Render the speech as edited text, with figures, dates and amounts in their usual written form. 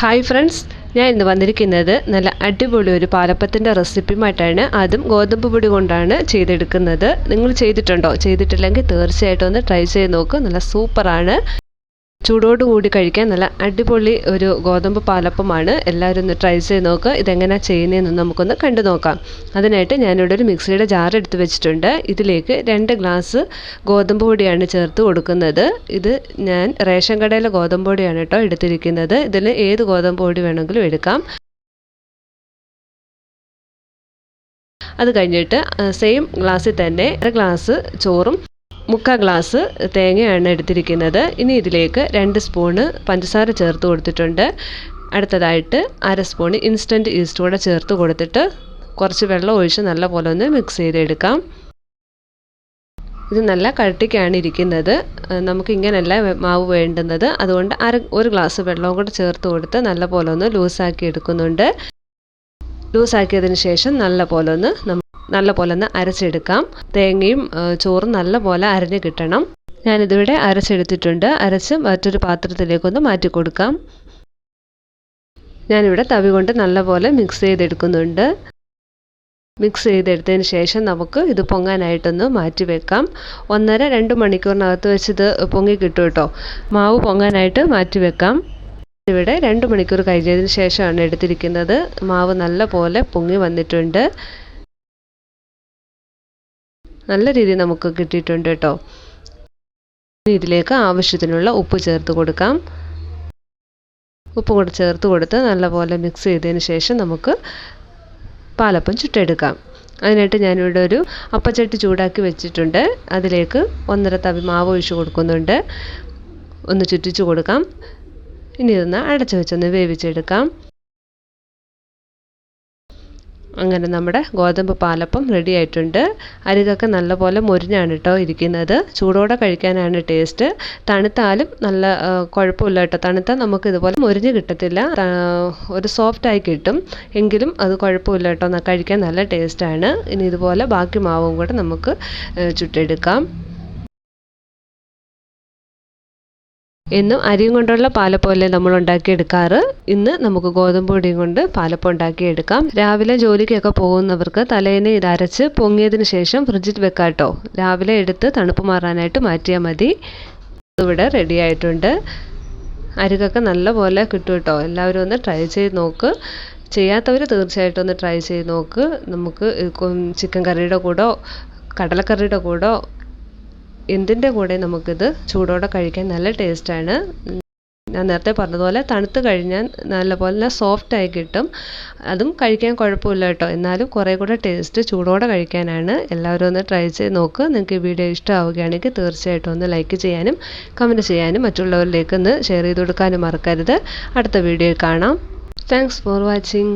Hi friends, ഞാൻ ഇന്ന് വന്നിരിക്കുന്നത് നല്ല അടിപൊളി ഒരു പാലപ്പത്തിൻ്റെ റെസിപ്പിയുമായിട്ടാണ്. അതും ഗോതമ്പ് പൊടി കൊണ്ടാണ് ചെയ്തെടുക്കുന്നത്. നിങ്ങൾ ചെയ്തിട്ടുണ്ടോ? ചെയ്തിട്ടില്ലെങ്കിൽ തീർച്ചയായിട്ടും ഒന്ന് ട്രൈ ചെയ്ത് നോക്കുക. നല്ല സൂപ്പറാണ്. ചൂടോടുകൂടി കഴിക്കാൻ നല്ല അടിപൊളി ഒരു ഗോതമ്പ് പാലപ്പമാണ്. എല്ലാവരും ഒന്ന് ട്രൈ ചെയ്ത് നോക്കുക. ഇതെങ്ങനെയാണ് ചെയ്യുന്നതെന്ന് നമുക്കൊന്ന് കണ്ടു നോക്കാം. അതിനായിട്ട് ഞാനിവിടെ ഒരു മിക്സിയുടെ ജാർ എടുത്ത് വെച്ചിട്ടുണ്ട്. ഇതിലേക്ക് 2 ഗ്ലാസ് ഗോതമ്പ് പൊടിയാണ് ചേർത്ത് കൊടുക്കുന്നത്. ഇത് ഞാൻ റേഷൻ കടയിലെ ഗോതമ്പ് പൊടിയാണ് കേട്ടോ എടുത്തിരിക്കുന്നത്. ഇതിൽ ഏത് ഗോതമ്പ് പൊടി വേണമെങ്കിലും എടുക്കാം. അത് കഴിഞ്ഞിട്ട് സെയിം ഗ്ലാസ്സിൽ തന്നെ 1 ഗ്ലാസ് ചോറും 3/4 ഗ്ലാസ് തേങ്ങയാണ് എടുത്തിരിക്കുന്നത്. ഇനി ഇതിലേക്ക് 2 സ്പൂണ് പഞ്ചസാര ചേർത്ത് കൊടുത്തിട്ടുണ്ട്. അടുത്തതായിട്ട് 1/2 സ്പൂൺ ഇൻസ്റ്റൻറ്റ് ഈസ്റ്റ് കൂടെ ചേർത്ത് കൊടുത്തിട്ട് കുറച്ച് വെള്ളം ഒഴിച്ച് നല്ല പോലെ ഒന്ന് മിക്സ് ചെയ്തെടുക്കാം. ഇത് നല്ല കട്ടിക്കാണ് ഇരിക്കുന്നത്. നമുക്ക് ഇങ്ങനെയല്ല മാവ് വേണ്ടുന്നത്. അതുകൊണ്ട് 1 ഗ്ലാസ് വെള്ളവും കൂടെ ചേർത്ത് കൊടുത്ത് നല്ല പോലെ ഒന്ന് ലൂസാക്കി എടുക്കുന്നുണ്ട്. ലൂസാക്കിയതിന് ശേഷം നല്ല പോലെ ഒന്ന് അരച്ചെടുക്കാം. തേങ്ങയും ചോറും നല്ല പോലെ അരഞ്ഞ് കിട്ടണം. ഞാനിതിവിടെ അരച്ചെടുത്തിട്ടുണ്ട്. അരച്ച് മറ്റൊരു പാത്രത്തിലേക്കൊന്ന് മാറ്റി കൊടുക്കാം. ഞാനിവിടെ തവി കൊണ്ട് നല്ല പോലെ മിക്സ് ചെയ്തെടുക്കുന്നുണ്ട്. മിക്സ് ചെയ്തെടുത്തതിന് ശേഷം നമുക്ക് ഇത് പൊങ്ങാനായിട്ടൊന്ന് മാറ്റി വെക്കാം. 1.5-2 മണിക്കൂറിനകത്ത് വെച്ച് ഇത് പൊങ്ങി കിട്ടും കേട്ടോ. മാവ് പൊങ്ങാനായിട്ട് മാറ്റി വെക്കാം. ഇവിടെ 2 മണിക്കൂർ കഴിഞ്ഞതിന് ശേഷമാണ് എടുത്തിരിക്കുന്നത്. മാവ് നല്ല പോലെ പൊങ്ങി വന്നിട്ടുണ്ട്. നല്ല രീതിയിൽ നമുക്ക് കിട്ടിയിട്ടുണ്ട് കേട്ടോ. ഇതിലേക്ക് ആവശ്യത്തിനുള്ള ഉപ്പ് ചേർത്ത് കൊടുക്കാം. ഉപ്പ് കൂടെ ചേർത്ത് കൊടുത്ത് നല്ലപോലെ മിക്സ് ചെയ്തതിന് ശേഷം നമുക്ക് പാലപ്പം ചുട്ടെടുക്കാം. അതിനായിട്ട് ഞാനിവിടെ ഒരു അപ്പച്ചട്ടി ചൂടാക്കി വെച്ചിട്ടുണ്ട്. അതിലേക്ക് 1.5 തവി മാവ് ഒഴിച്ച് കൊടുക്കുന്നുണ്ട്. ഒന്ന് ചുറ്റിച്ച് കൊടുക്കാം. ഇനി ഇതൊന്ന് അടച്ചു വെച്ചൊന്ന് വേവിച്ചെടുക്കാം. അങ്ങനെ നമ്മുടെ ഗോതമ്പ് പാലപ്പം റെഡി ആയിട്ടുണ്ട്. അരികൊക്കെ നല്ലപോലെ മൊരിഞ്ഞാണ് കേട്ടോ ഇരിക്കുന്നത്. ചൂടോടെ കഴിക്കാനാണ് ടേസ്റ്റ്. തണുത്താലും നല്ല കുഴപ്പമില്ല കേട്ടോ. തണുത്താൽ നമുക്ക് ഇതുപോലെ മൊരിഞ്ഞ് കിട്ടത്തില്ല. ഒരു സോഫ്റ്റായി കിട്ടും. എങ്കിലും അത് കുഴപ്പമില്ല കേട്ടോ. കഴിക്കാൻ നല്ല ടേസ്റ്റാണ്. ഇനി ഇതുപോലെ ബാക്കി മാവും കൂടെ നമുക്ക് ചുട്ടെടുക്കാം. എന്നും അരിയും കൊണ്ടുള്ള പാലപ്പമല്ലേ നമ്മൾ ഉണ്ടാക്കിയെടുക്കാറ്. ഇന്ന് നമുക്ക് ഗോതമ്പ് പൊടിയും കൊണ്ട് പാലപ്പം ഉണ്ടാക്കിയെടുക്കാം. രാവിലെ ജോലിക്കൊക്കെ പോകുന്നവർക്ക് തലേന്ന് ഇത് അരച്ച് പൊങ്ങിയതിന് ശേഷം ഫ്രിഡ്ജിൽ വെക്കാം കേട്ടോ. രാവിലെ എടുത്ത് തണുപ്പ് മാറാനായിട്ട് മാറ്റിയാൽ മതി. ഇവിടെ റെഡി ആയിട്ടുണ്ട്. അരികൊക്കെ നല്ല പോലെ കിട്ടും കേട്ടോ. എല്ലാവരും ഒന്ന് ട്രൈ ചെയ്ത് നോക്ക്. ചെയ്യാത്തവർ തീർച്ചയായിട്ടും ഒന്ന് ട്രൈ ചെയ്ത് നോക്ക്. നമുക്ക് ചിക്കൻ കറിയുടെ കൂടോ കടലക്കറിയുടെ കൂടോ എന്തിൻ്റെ കൂടെ നമുക്കിത് ചൂടോടെ കഴിക്കാൻ നല്ല ടേസ്റ്റാണ്. ഞാൻ നേരത്തെ പറഞ്ഞതുപോലെ തണുത്ത് കഴിഞ്ഞാൽ നല്ലപോലെ സോഫ്റ്റായി കിട്ടും. അതും കഴിക്കാൻ കുഴപ്പമില്ല കേട്ടോ. എന്നാലും കുറേ കൂടെ ടേസ്റ്റ് ചൂടോടെ കഴിക്കാനാണ്. എല്ലാവരും ഒന്ന് ട്രൈ ചെയ്ത് നോക്ക്. നിങ്ങൾക്ക് ഈ വീഡിയോ ഇഷ്ടമാവുകയാണെങ്കിൽ തീർച്ചയായിട്ടും ഒന്ന് ലൈക്ക് ചെയ്യാനും കമൻറ്റ് ചെയ്യാനും മറ്റുള്ളവരിലേക്ക് ഒന്ന് ഷെയർ ചെയ്ത് കൊടുക്കാനും മറക്കരുത്. അടുത്ത വീഡിയോയിൽ കാണാം. Thanks for watching.